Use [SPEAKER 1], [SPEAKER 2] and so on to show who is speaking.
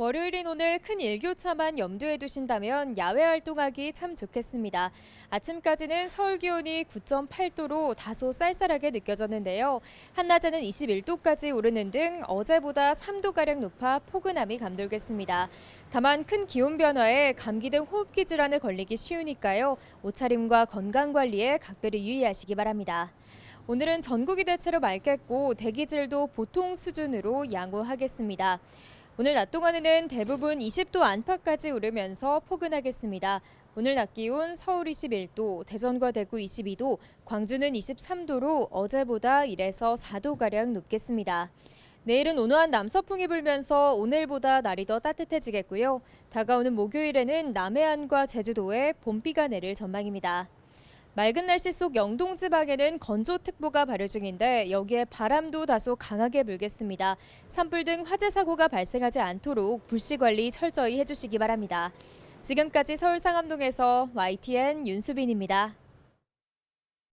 [SPEAKER 1] 월요일인 오늘 큰 일교차만 염두에 두신다면 야외 활동하기 참 좋겠습니다. 아침까지는 서울 기온이 9.8도로 다소 쌀쌀하게 느껴졌는데요. 한낮에는 21도까지 오르는 등 어제보다 3도가량 높아 포근함이 감돌겠습니다. 다만 큰 기온 변화에 감기 등 호흡기 질환에 걸리기 쉬우니까요. 옷차림과 건강관리에 각별히 유의하시기 바랍니다. 오늘은 전국이 대체로 맑겠고 대기질도 보통 수준으로 양호하겠습니다. 오늘 낮 동안에는 대부분 20도 안팎까지 오르면서 포근하겠습니다. 오늘 낮 기온 서울 21도, 대전과 대구 22도, 광주는 23도로 어제보다 1에서 4도가량 높겠습니다. 내일은 온화한 남서풍이 불면서 오늘보다 날이 더 따뜻해지겠고요. 다가오는 목요일에는 남해안과 제주도에 봄비가 내릴 전망입니다. 맑은 날씨 속 영동 지방에는 건조특보가 발효 중인데 여기에 바람도 다소 강하게 불겠습니다. 산불 등 화재 사고가 발생하지 않도록 불씨 관리 철저히 해주시기 바랍니다. 지금까지 서울 상암동에서 YTN 윤수빈입니다.